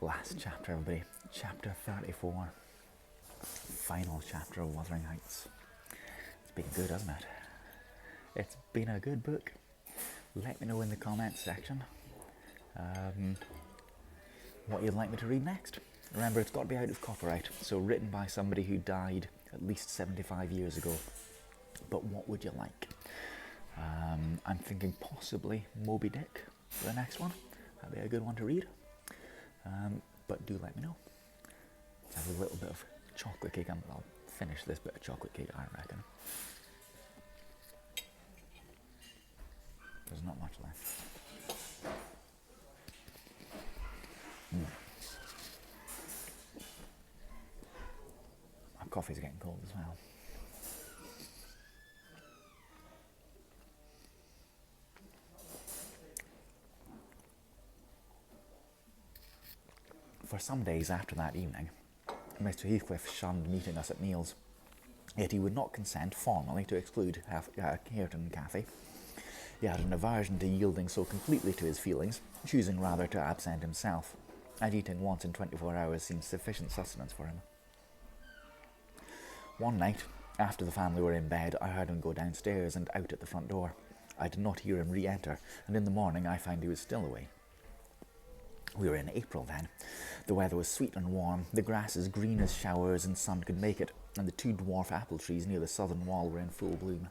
Last chapter, everybody. Chapter 34. Final chapter of Wuthering Heights. It's been good, hasn't it? It's been a good book. Let me know in the comments section what you'd like me to read next. Remember, it's got to be out of copyright, so written by somebody who died at least 75 years ago. But what would you like? I'm thinking possibly Moby Dick for the next one. That'd be a good one to read. But do let me know. Let's have a little bit of chocolate cake. I'll finish this bit of chocolate cake, I reckon. There's not much left. My coffee's getting cold as well. For some days after that evening, Mr. Heathcliff shunned meeting us at meals, yet he would not consent formally to exclude Hareton and Cathy. He had an aversion to yielding so completely to his feelings, choosing rather to absent himself, and eating once in 24 hours seemed sufficient sustenance for him. One night, after the family were in bed, I heard him go downstairs and out at the front door. I did not hear him re-enter, and in the morning I found he was still away. We were in April then. The weather was sweet and warm, the grass as green as showers and sun could make it, and the two dwarf apple trees near the southern wall were in full bloom.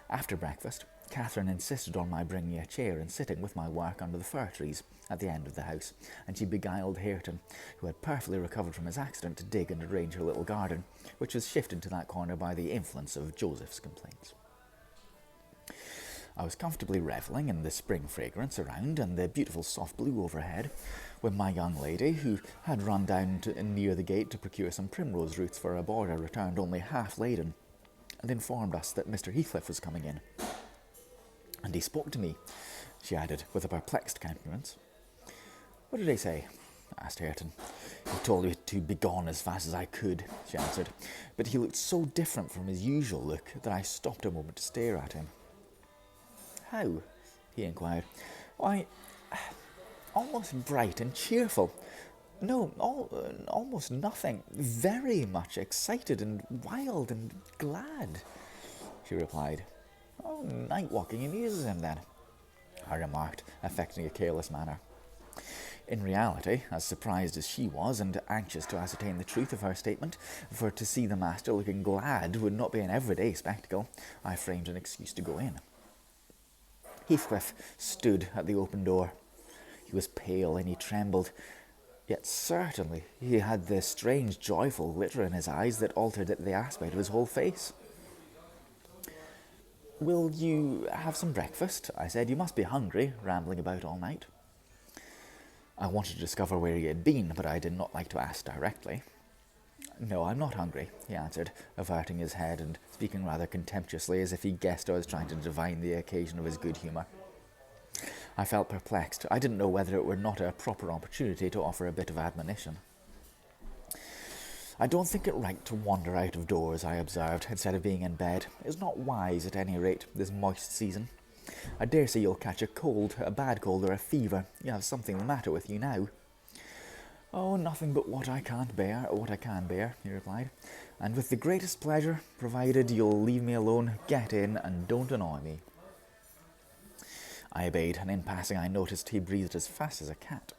After breakfast, Catherine insisted on my bringing a chair and sitting with my work under the fir trees at the end of the house, and she beguiled Hareton, who had perfectly recovered from his accident, to dig and arrange her little garden, which was shifted to that corner by the influence of Joseph's complaints. I was comfortably revelling in the spring fragrance around and the beautiful soft blue overhead, when my young lady, who had run down near the gate to procure some primrose roots for a border, returned only half laden, and informed us that Mr. Heathcliff was coming in. "And he spoke to me," she added, with a perplexed countenance. "What did he say?" asked Hareton. "He told me to be gone as fast as I could," she answered, "but he looked so different from his usual look that I stopped a moment to stare at him." "How?" he inquired. "Why, almost bright and cheerful. No, almost nothing. Very much excited and wild and glad," she replied. "Oh, night walking amuses him, then," I remarked, affecting a careless manner. In reality, as surprised as she was, and anxious to ascertain the truth of her statement, for to see the master looking glad would not be an everyday spectacle, I framed an excuse to go in. Heathcliff stood at the open door. He was pale and he trembled, yet certainly he had this strange joyful glitter in his eyes that altered the aspect of his whole face. "Will you have some breakfast?" I said. "You must be hungry, rambling about all night." I wanted to discover where he had been, but I did not like to ask directly. "No, I'm not hungry," he answered, averting his head and speaking rather contemptuously, as if he guessed I was trying to divine the occasion of his good humour. I felt perplexed. I didn't know whether it were not a proper opportunity to offer a bit of admonition. "I don't think it right to wander out of doors," I observed, "instead of being in bed. It's not wise, at any rate, this moist season. I dare say you'll catch a cold, a bad cold, or a fever. You have something the matter with you now." "Oh, nothing but what I can bear," he replied, "and with the greatest pleasure, provided you'll leave me alone. Get in, and don't annoy me." I obeyed, and in passing I noticed he breathed as fast as a cat.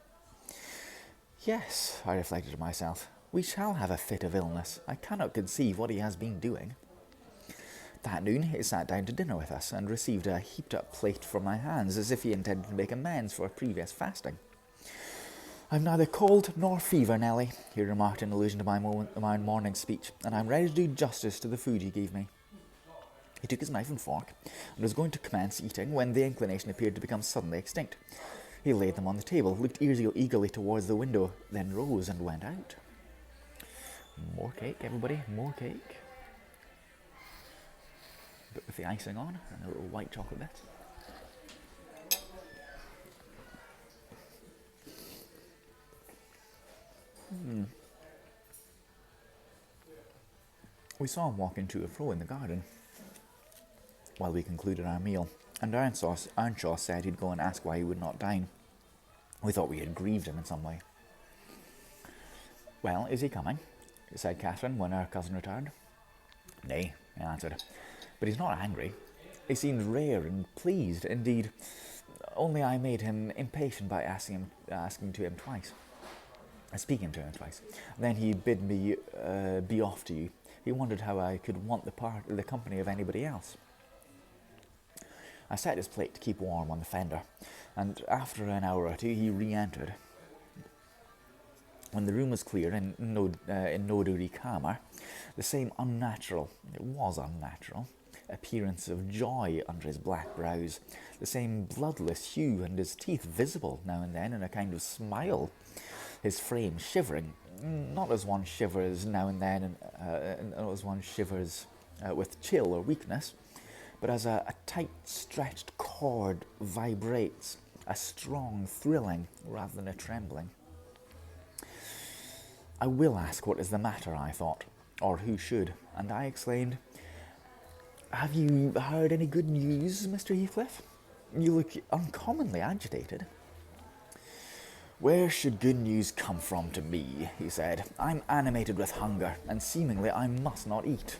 "Yes," I reflected to myself, "we shall have a fit of illness. I cannot conceive what he has been doing." That noon he sat down to dinner with us, and received a heaped-up plate from my hands, as if he intended to make amends for previous fasting. "I've neither cold nor fever, Nelly," he remarked in allusion to my morning speech, "and I'm ready to do justice to the food you gave me." He took his knife and fork, and was going to commence eating, when the inclination appeared to become suddenly extinct. He laid them on the table, looked eagerly towards the window, then rose and went out. More cake, everybody, more cake. But with the icing on, and a little white chocolate bit. We saw him walking to and fro in the garden while we concluded our meal, and Earnshaw said he'd go and ask why he would not dine. We thought we had grieved him in some way. "Well, is he coming?" said Catherine when her cousin returned. "Nay," he answered, "but he's not angry. He seemed rare and pleased, indeed, only I made him impatient by speaking to him twice. Then he bid me be off to you. He wondered how I could want the company of anybody else." I set his plate to keep warm on the fender, and after an hour or two he re-entered. When the room was clear and in no degree calmer, the same unnatural appearance of joy under his black brows, the same bloodless hue, and his teeth visible now and then in a kind of smile, his frame shivering, not as one shivers now and then, not as one shivers with chill or weakness, but as a tight stretched cord vibrates, a strong thrilling rather than a trembling. "I will ask what is the matter," I thought, or who should, and I exclaimed, "Have you heard any good news, Mr. Heathcliff? You look uncommonly agitated." "Where should good news come from to me?" he said. "I'm animated with hunger, and seemingly I must not eat."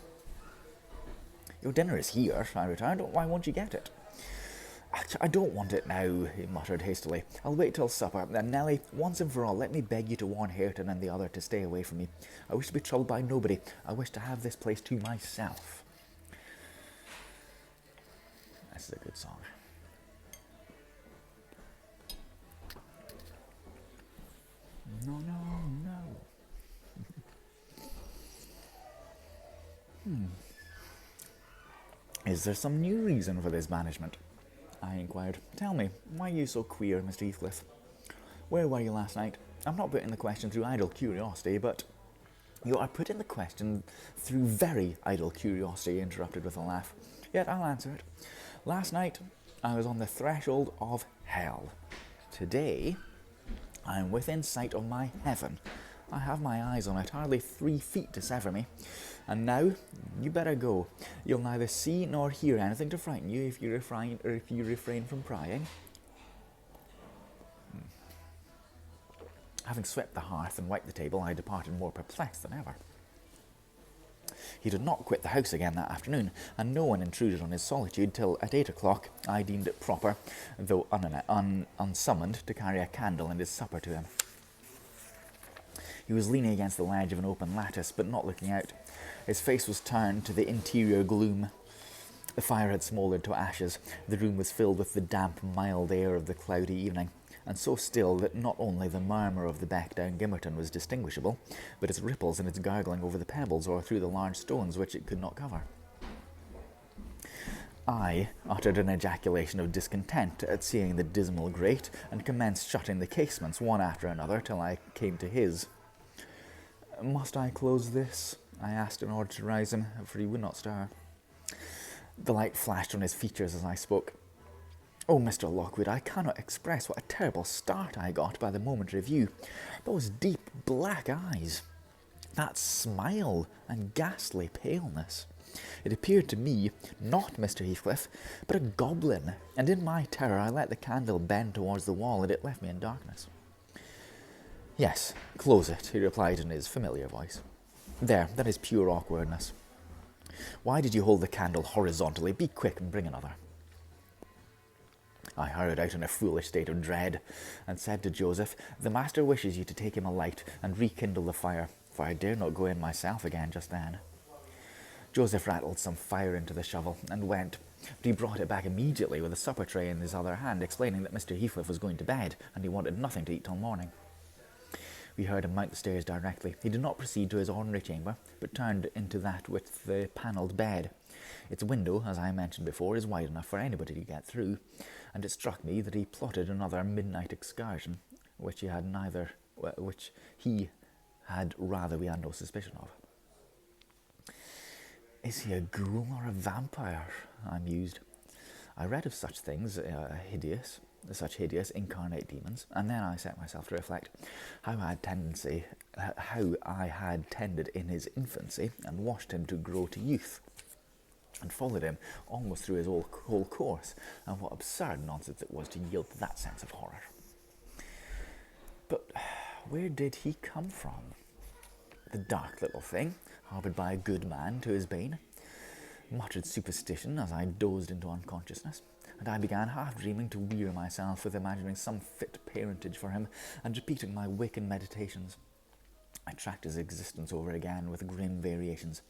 "Your dinner is here," I returned. "Why won't you get it?" "I don't want it now," he muttered hastily. "I'll wait till supper. And Nelly, once and for all, let me beg you to warn Hareton and the other to stay away from me. I wish to be troubled by nobody. I wish to have this place to myself." This is a good song. No. "Is there some new reason for this banishment?" I inquired. "Tell me, why are you so queer, Mr. Heathcliff? Where were you last night? I'm not putting the question through idle curiosity, but—" "You are putting the question through very idle curiosity," he interrupted with a laugh. "Yet I'll answer it. Last night I was on the threshold of hell. Today I am within sight of my heaven. I have my eyes on it, hardly 3 feet to sever me. And now you better go. You'll neither see nor hear anything to frighten you if you refrain from prying." Having swept the hearth and wiped the table, I departed more perplexed than ever. He did not quit the house again that afternoon, and no one intruded on his solitude till at 8 o'clock I deemed it proper, though unsummoned, to carry a candle and his supper to him. He was leaning against the ledge of an open lattice, but not looking out. His face was turned to the interior gloom. The fire had smouldered to ashes. The room was filled with the damp, mild air of the cloudy evening, and so still that not only the murmur of the beck down Gimmerton was distinguishable, but its ripples and its gargling over the pebbles or through the large stones which it could not cover. I uttered an ejaculation of discontent at seeing the dismal grate, and commenced shutting the casements one after another till I came to his. "Must I close this?" I asked in order to rouse him, for he would not stir. The light flashed on his features as I spoke. "Oh, Mr. Lockwood, I cannot express what a terrible start I got by the momentary view. Those deep black eyes, that smile and ghastly paleness. It appeared to me, not Mr. Heathcliff, but a goblin, and in my terror I let the candle bend towards the wall, and it left me in darkness." "Yes, close it," he replied in his familiar voice. "There, that is pure awkwardness. Why did you hold the candle horizontally? Be quick and bring another." I hurried out in a foolish state of dread, and said to Joseph, "The master wishes you to take him a light and rekindle the fire, for I dare not go in myself again just then." Joseph rattled some fire into the shovel, and went, but he brought it back immediately with a supper tray in his other hand, explaining that Mr. Heathcliff was going to bed, and he wanted nothing to eat till morning. We heard him mount the stairs directly. He did not proceed to his ordinary chamber, but turned into that with the panelled bed. Its window, as I mentioned before, is wide enough for anybody to get through, and it struck me that he plotted another midnight excursion, which he had rather we had no suspicion of. "Is he a ghoul or a vampire?" I mused. I read of such things, such hideous incarnate demons, and then I set myself to reflect how I had tended in his infancy, and watched him to grow to youth, and followed him almost through his whole course, and what absurd nonsense it was to yield to that sense of horror. But where did he come from? The dark little thing, harboured by a good man to his bane, muttered superstition as I dozed into unconsciousness, and I began half-dreaming to weary myself with imagining some fit parentage for him and repeating my waking meditations. I tracked his existence over again with grim variations,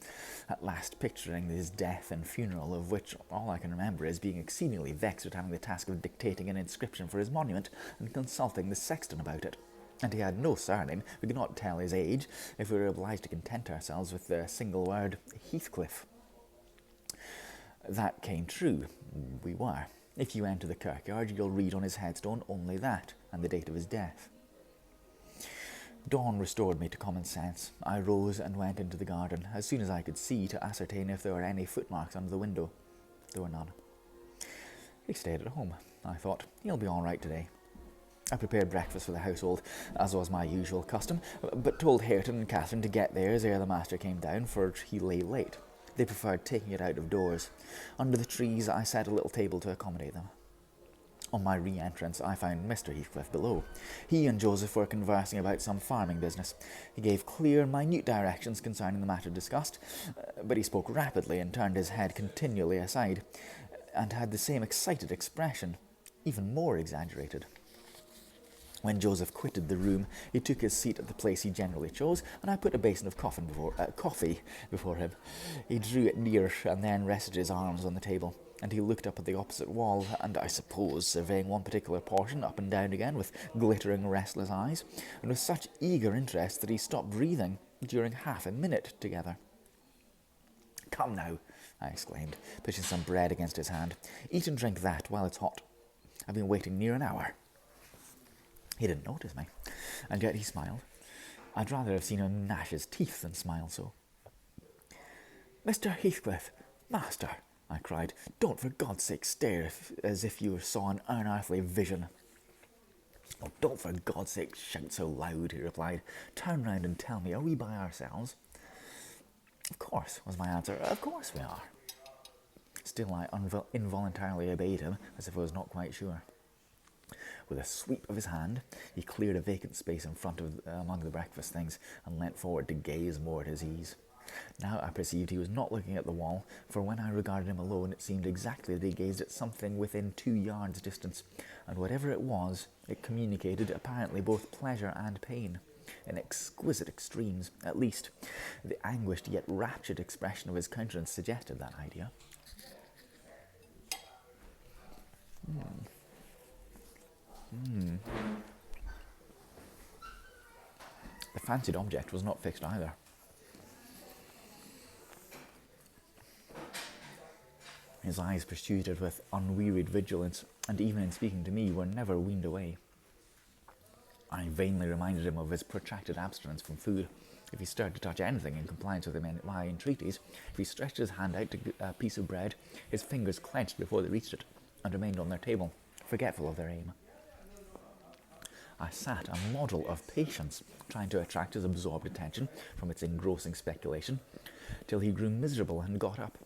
at last picturing his death and funeral, of which all I can remember is being exceedingly vexed at having the task of dictating an inscription for his monument and consulting the sexton about it. And he had no surname. We could not tell his age, if we were obliged to content ourselves with the single word Heathcliff. That came true. We were. If you enter the kirkyard, you'll read on his headstone only that, and the date of his death. Dawn restored me to common sense. I rose and went into the garden, as soon as I could see, to ascertain if there were any footmarks under the window. There were none. He stayed at home, I thought. He'll be all right today. I prepared breakfast for the household, as was my usual custom, but told Hareton and Catherine to get theirs ere the master came down, for he lay late. They preferred taking it out of doors. Under the trees I set a little table to accommodate them. On my re-entrance, I found Mr. Heathcliff below. He and Joseph were conversing about some farming business. He gave clear, minute directions concerning the matter discussed, but he spoke rapidly and turned his head continually aside, and had the same excited expression, even more exaggerated. When Joseph quitted the room, he took his seat at the place he generally chose, and I put a basin of coffee before him. He drew it near and then rested his arms on the table, and he looked up at the opposite wall, and I suppose surveying one particular portion up and down again with glittering, restless eyes, and with such eager interest that he stopped breathing during half a minute together. "Come now," I exclaimed, pushing some bread against his hand. "Eat and drink that while it's hot. I've been waiting near an hour." He didn't notice me, and yet he smiled. I'd rather have seen him gnash his teeth than smile so. "Mr. Heathcliff, master," I cried, "don't for God's sake stare as if you saw an unearthly vision." "Oh, don't for God's sake shout so loud," he replied. "Turn round and tell me, are we by ourselves?" "Of course," was my answer. "Of course we are." Still I involuntarily obeyed him, as if I was not quite sure. With a sweep of his hand, he cleared a vacant space in front of among the breakfast things, and leant forward to gaze more at his ease. Now I perceived he was not looking at the wall, for when I regarded him alone, it seemed exactly that he gazed at something within 2 yards distance, and whatever it was, it communicated apparently both pleasure and pain, in exquisite extremes. At least, the anguished yet raptured expression of his countenance suggested that idea. The fancied object was not fixed either. His eyes pursued it with unwearied vigilance, and even in speaking to me were never weaned away. I vainly reminded him of his protracted abstinence from food. If he stirred to touch anything in compliance with my entreaties, if he stretched his hand out to a piece of bread, his fingers clenched before they reached it, and remained on their table, forgetful of their aim. I sat, a model of patience, trying to attract his absorbed attention from its engrossing speculation, till he grew miserable and got up,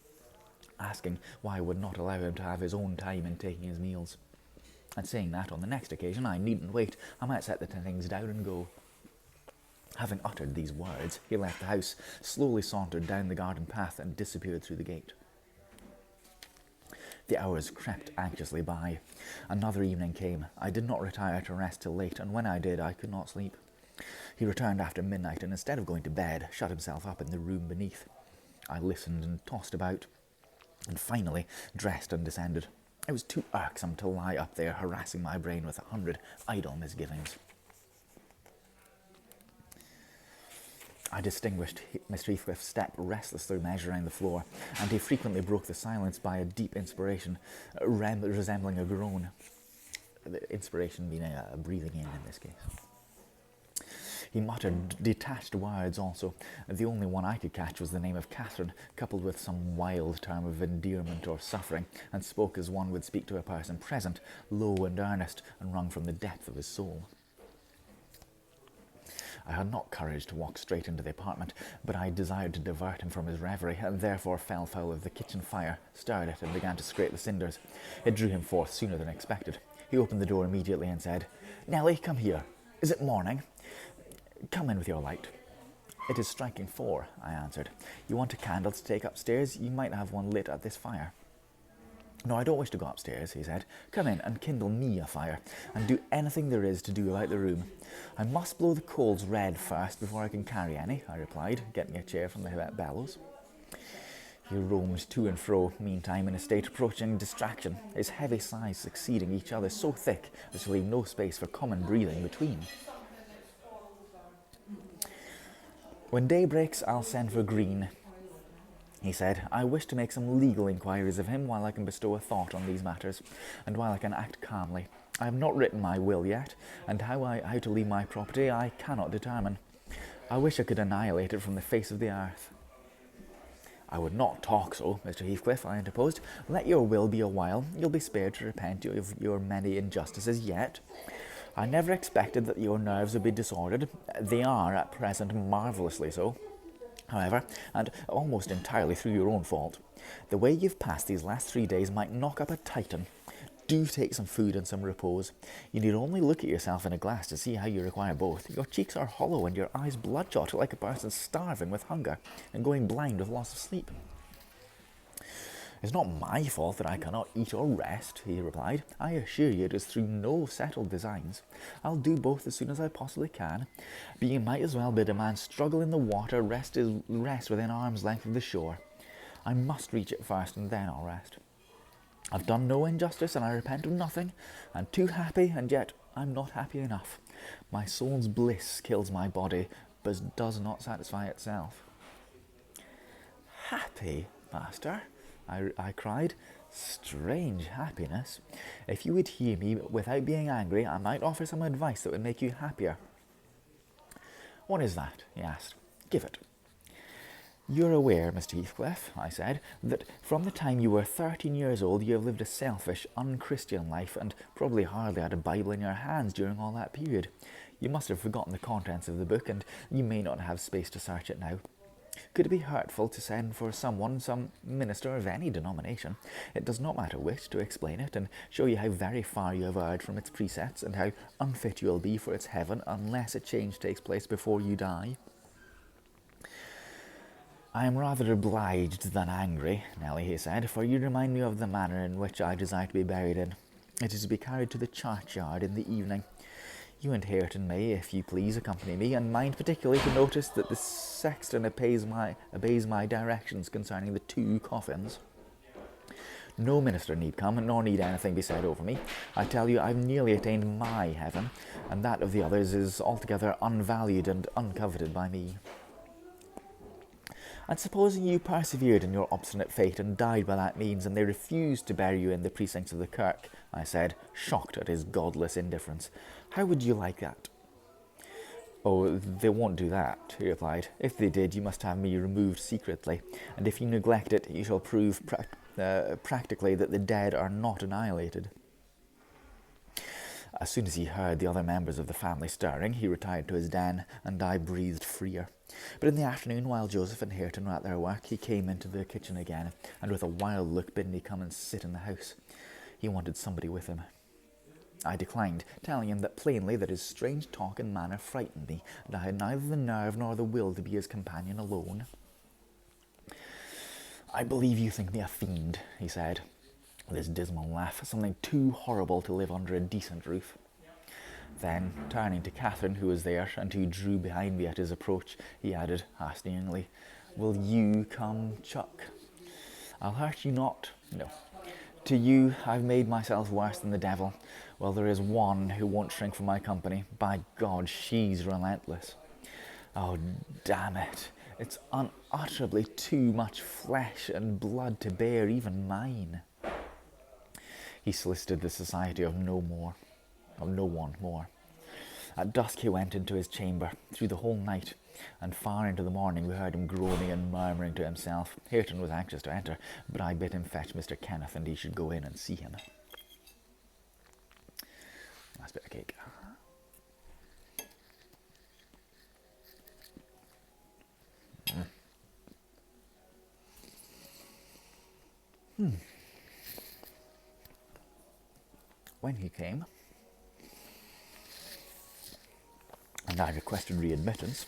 asking why I would not allow him to have his own time in taking his meals, and saying that on the next occasion I needn't wait, I might set the things down and go. Having uttered these words, he left the house, slowly sauntered down the garden path, and disappeared through the gate. The hours crept anxiously by. Another evening came. I did not retire to rest till late, and when I did, I could not sleep. He returned after midnight, and instead of going to bed, shut himself up in the room beneath. I listened and tossed about, and finally dressed and descended. It was too irksome to lie up there harassing my brain with 100 idle misgivings. I distinguished Mr. Heathcliff's step restlessly measuring the floor, and he frequently broke the silence by a deep inspiration, resembling a groan. The inspiration being a breathing in this case. He muttered detached words also. The only one I could catch was the name of Catherine, coupled with some wild term of endearment or suffering, and spoke as one would speak to a person present, low and earnest, and wrung from the depth of his soul. I had not courage to walk straight into the apartment, but I desired to divert him from his reverie, and therefore fell foul of the kitchen fire, stirred it, and began to scrape the cinders. It drew him forth sooner than expected. He opened the door immediately and said, "Nelly, come here. Is it morning? Come in with your light." "It is striking 4, I answered. "You want a candle to take upstairs? You might have one lit at this fire." "No, I don't wish to go upstairs," he said. "Come in and kindle me a fire, and do anything there is to do about the room." "I must blow the coals red first before I can carry any," I replied, getting a chair from the bellows. He roamed to and fro, meantime, in a state approaching distraction, his heavy sighs succeeding each other so thick as to leave no space for common breathing between. "When day breaks, I'll send for Green," he said. "I wish to make some legal inquiries of him while I can bestow a thought on these matters, and while I can act calmly. I have not written my will yet, and how to leave my property I cannot determine. I wish I could annihilate it from the face of the earth." "I would not talk so, Mr. Heathcliff," I interposed. "Let your will be a while. You'll be spared to repent of your many injustices yet. I never expected that your nerves would be disordered. They are, at present, marvellously so, however, and almost entirely through your own fault. The way you've passed these last 3 days might knock up a Titan. Do take some food and some repose. You need only look at yourself in a glass to see how you require both. Your cheeks are hollow and your eyes bloodshot, like a person starving with hunger and going blind with loss of sleep." "It's not my fault that I cannot eat or rest," he replied. "I assure you it is through no settled designs. I'll do both as soon as I possibly can. But you might as well bid a man struggle in the water, rest within arm's length of the shore. I must reach it first, and then I'll rest. I've done no injustice, and I repent of nothing. I'm too happy, and yet I'm not happy enough. My soul's bliss kills my body, but does not satisfy itself." "Happy, master?" I cried. "Strange happiness. If you would hear me without being angry, I might offer some advice that would make you happier." "What is that?" he asked. "Give it." "You're aware, Mr. Heathcliff," I said, "that from the time you were 13 years old you have lived a selfish, unchristian life, and probably hardly had a Bible in your hands during all that period. You must have forgotten the contents of the book, and you may not have space to search it now. Could it be hurtful to send for some minister of any denomination, it does not matter which, to explain it, and show you how very far you have erred from its precepts, and how unfit you will be for its heaven unless a change takes place before you die?" "I am rather obliged than angry, Nelly," he said, "for you remind me of the manner in which I desire to be buried in. It is to be carried to the churchyard in the evening. You and Hareton may, if you please, accompany me, and mind particularly to notice that the sexton obeys my directions concerning the 2 coffins. No minister need come, nor need anything be said over me. I tell you, I've nearly attained my heaven, and that of the others is altogether unvalued and uncoveted by me." "And supposing you persevered in your obstinate fate and died by that means, and they refused to bury you in the precincts of the kirk," I said, shocked at his godless indifference, "how would you like that?" "Oh, they won't do that," he replied. "If they did, you must have me removed secretly, and if you neglect it, you shall prove practically that the dead are not annihilated." As soon as he heard the other members of the family stirring, he retired to his den, and I breathed freer. But in the afternoon, while Joseph and Hareton were at their work, he came into the kitchen again, and with a wild look bid me come and sit in the house. He wanted somebody with him. I declined, telling him that plainly that his strange talk and manner frightened me, and I had neither the nerve nor the will to be his companion alone. "I believe you think me a fiend," he said, with his dismal laugh, "something too horrible to live under a decent roof." Then, turning to Catherine, who was there, and who drew behind me at his approach, he added, hasteningly, "Will you come, Chuck? I'll hurt you not. No. To you I've made myself worse than the devil. Well, there is one who won't shrink from my company. By God, she's relentless. Oh, damn it. It's unutterably too much flesh and blood to bear even mine." He solicited the society of no one more. At dusk he went into his chamber, through the whole night, and far into the morning we heard him groaning and murmuring to himself. Hareton was anxious to enter, but I bid him fetch Mr. Kenneth, and he should go in and see him. Last bit of cake. When he came, and I requested readmittance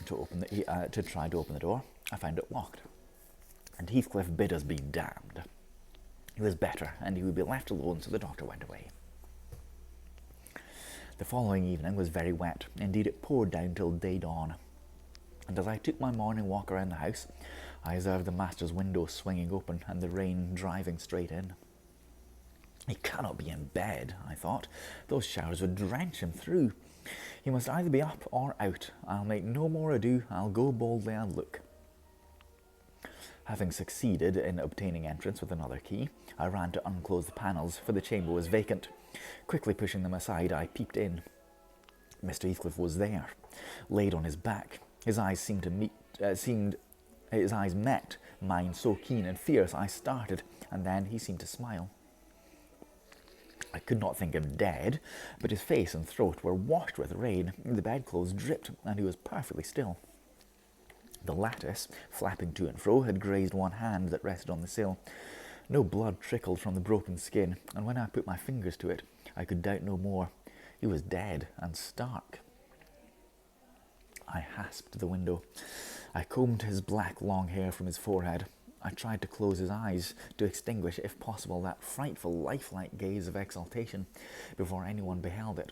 to try to open the door. I found it locked, and Heathcliff bid us be damned. He was better, and he would be left alone, so the doctor went away. The following evening was very wet. Indeed, it poured down till day dawn. And as I took my morning walk around the house, I observed the master's window swinging open and the rain driving straight in. He cannot be in bed, I thought. Those showers would drench him through. He must either be up or out. I'll make no more ado. I'll go boldly and look. Having succeeded in obtaining entrance with another key, I ran to unclose the panels, for the chamber was vacant. Quickly pushing them aside, I peeped in. Mr. Heathcliff was there, laid on his back. His eyes his eyes met mine so keen and fierce, I started, and then he seemed to smile. I could not think him dead, but his face and throat were washed with rain, the bedclothes dripped, and he was perfectly still. The lattice, flapping to and fro, had grazed one hand that rested on the sill. No blood trickled from the broken skin, and when I put my fingers to it, I could doubt no more. He was dead and stark. I hasped the window. I combed his black long hair from his forehead. I tried to close his eyes, to extinguish, if possible, that frightful lifelike gaze of exultation before anyone beheld it.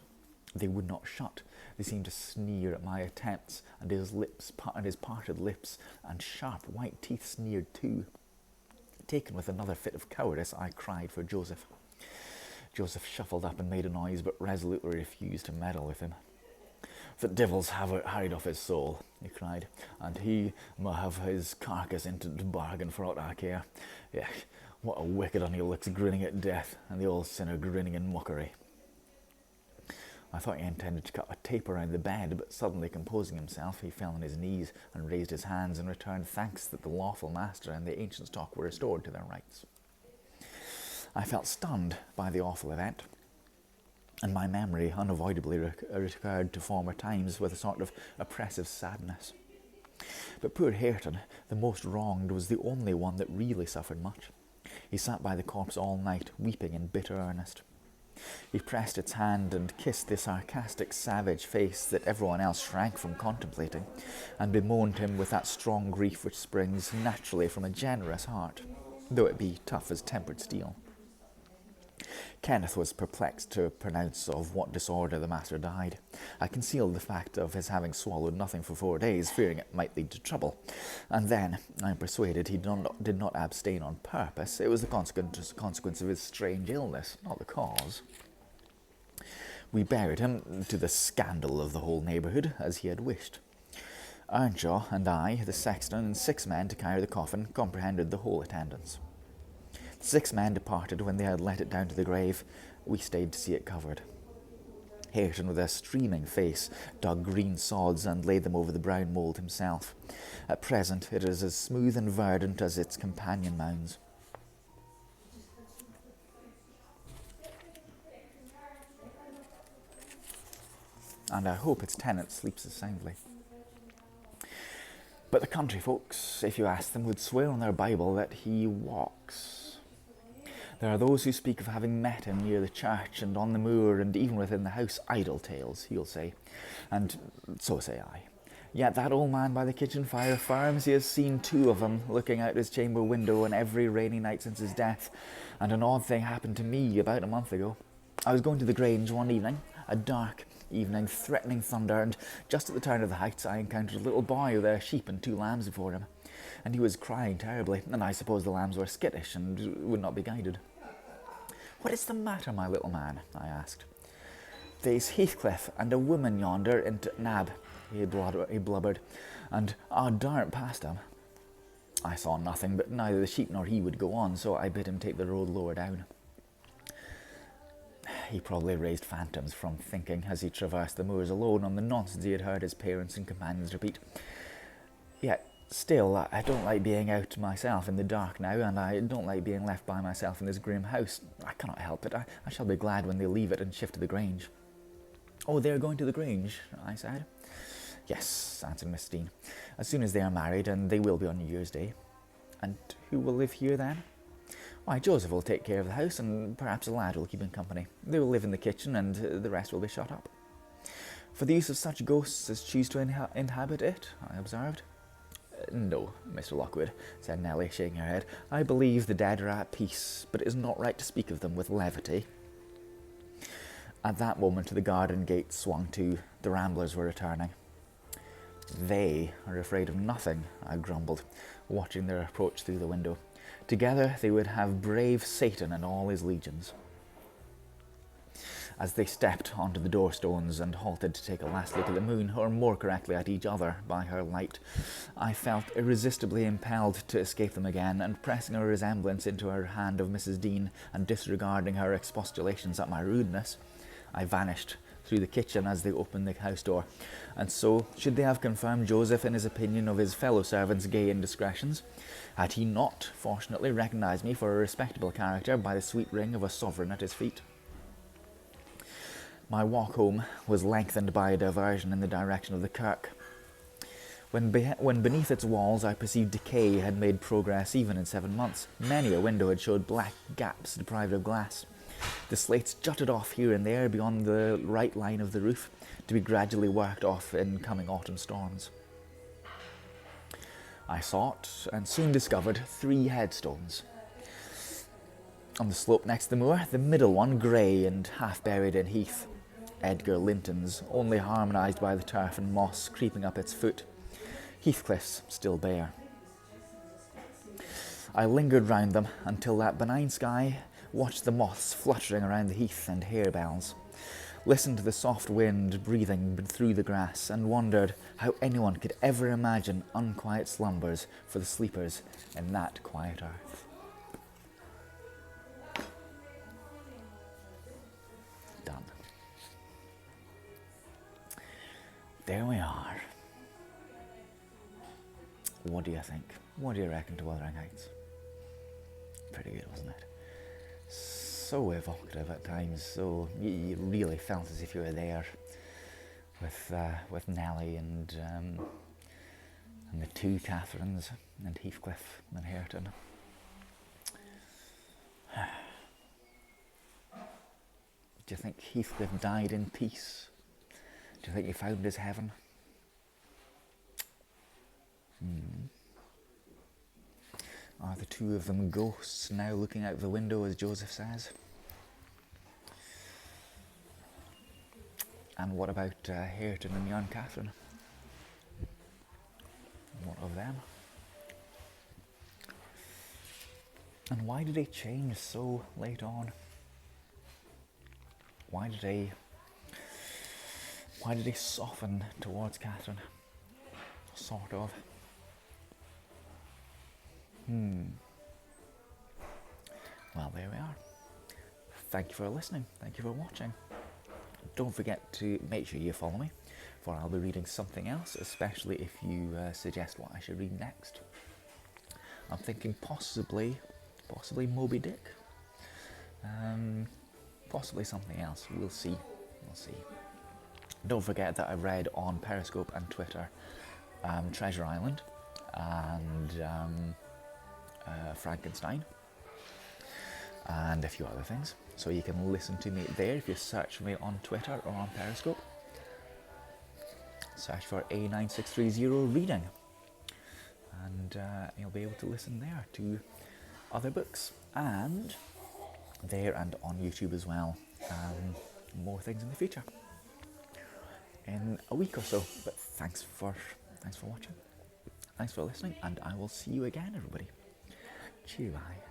They would not shut. They seemed to sneer at my attempts, and his parted lips and sharp white teeth sneered too. Taken with another fit of cowardice, I cried for Joseph. Joseph shuffled up and made a noise, but resolutely refused to meddle with him. "The devils have harried off his soul," he cried, "and he may have his carcass into the bargain for aught I care. Yeah, what a wicked un he looks, grinning at death, and the old sinner grinning in mockery." I thought he intended to cut a tape around the bed, but suddenly composing himself, he fell on his knees and raised his hands and returned thanks that the lawful master and the ancient stock were restored to their rights. I felt stunned by the awful event, and my memory unavoidably recurred to former times with a sort of oppressive sadness. But poor Hareton, the most wronged, was the only one that really suffered much. He sat by the corpse all night, weeping in bitter earnest. He pressed its hand and kissed the sarcastic, savage face that everyone else shrank from contemplating, and bemoaned him with that strong grief which springs naturally from a generous heart, though it be tough as tempered steel. Kenneth was perplexed to pronounce of what disorder the master died. I concealed the fact of his having swallowed nothing for 4 days, fearing it might lead to trouble, and then I am persuaded he did not abstain on purpose. It was the consequence of his strange illness, not the cause. We buried him, to the scandal of the whole neighbourhood, as he had wished. Earnshaw and I, the sexton, and 6 men to carry the coffin, comprehended the whole attendance. 6 men departed when they had let it down to the grave. We stayed to see it covered. Hareton, with a streaming face, dug green sods and laid them over the brown mould himself. At present it is as smooth and verdant as its companion mounds. And I hope its tenant sleeps as soundly. But the country folks, if you ask them, would swear on their Bible that he walks. There are those who speak of having met him near the church and on the moor and even within the house. Idle tales, he'll say, and so say I. Yet that old man by the kitchen fire affirms he has seen 2 of them looking out his chamber window on every rainy night since his death, and an odd thing happened to me about a month ago. I was going to the Grange one evening, a dark evening, threatening thunder, and just at the turn of the heights I encountered a little boy with a sheep and 2 lambs before him, and he was crying terribly, and I suppose the lambs were skittish and would not be guided. "What is the matter, my little man?" I asked. "There's Heathcliff and a woman yonder in Nab," he blubbered, "and I daren't past him." I saw nothing, but neither the sheep nor he would go on, so I bid him take the road lower down. He probably raised phantoms from thinking, as he traversed the moors alone, on the nonsense he had heard his parents and companions repeat. Yet still, I don't like being out myself in the dark now, and I don't like being left by myself in this grim house. I cannot help it. I shall be glad when they leave it and shift to the Grange." "Oh, they are going to the Grange?" I said. "Yes," answered Miss Dean, "as soon as they are married, and they will be on New Year's Day." "And who will live here then?" "Why, Joseph will take care of the house, and perhaps a lad will keep him company. They will live in the kitchen, and the rest will be shut up." For the use of such ghosts as choose to inhabit it, I observed. No, Mr. Lockwood, said Nelly, shaking her head. I believe the dead are at peace, but it is not right to speak of them with levity. At that moment the garden gate swung to. The ramblers were returning. They are afraid of nothing, I grumbled, watching their approach through the window. Together they would have brave Satan and all his legions. As they stepped onto the doorstones and halted to take a last look at the moon, or more correctly at each other by her light, I felt irresistibly impelled to escape them again, and pressing a resemblance into her hand of Mrs. Dean, and disregarding her expostulations at my rudeness, I vanished through the kitchen as they opened the house door. And so, should they have confirmed Joseph in his opinion of his fellow servants' gay indiscretions? Had he not, fortunately, recognised me for a respectable character by the sweet ring of a sovereign at his feet? My walk home was lengthened by a diversion in the direction of the kirk. When beneath its walls I perceived decay had made progress even in 7 months. Many a window had showed black gaps deprived of glass. The slates jutted off here and there beyond the right line of the roof, to be gradually worked off in coming autumn storms. I sought, and soon discovered, 3 headstones. On the slope next to the moor, the middle one grey and half buried in heath. Edgar Linton's, only harmonised by the turf and moss creeping up its foot. Heathcliff's still bare. I lingered round them until that benign sky watched the moths fluttering around the heath and harebells, listened to the soft wind breathing through the grass, and wondered how anyone could ever imagine unquiet slumbers for the sleepers in that quiet earth. Done. There we are. What do you think? What do you reckon to Wuthering Heights? Pretty good, wasn't it? So evocative at times, so you really felt as if you were there with Nelly and the 2 Catherines and Heathcliff and Hareton. Do you think Heathcliff died in peace? Do you think he found his heaven? Are the 2 of them ghosts now looking out the window, as Joseph says? And what about Hareton and young Catherine? What of them? And why did they change so late on? Why did they soften towards Catherine? Sort of. Well, there we are. Thank you for listening. Thank you for watching. Don't forget to make sure you follow me, for I'll be reading something else, especially if you suggest what I should read next. I'm thinking possibly Moby Dick. Possibly something else. We'll see. Don't forget that I read on Periscope and Twitter Treasure Island and Frankenstein and a few other things. So you can listen to me there if you search for me on Twitter or on Periscope. Search for A9630 Reading, and you'll be able to listen there to other books, and there and on YouTube as well. More things in the future in a week or so. But thanks for watching. Thanks for listening, and I will see you again, everybody. Cheerio. Bye.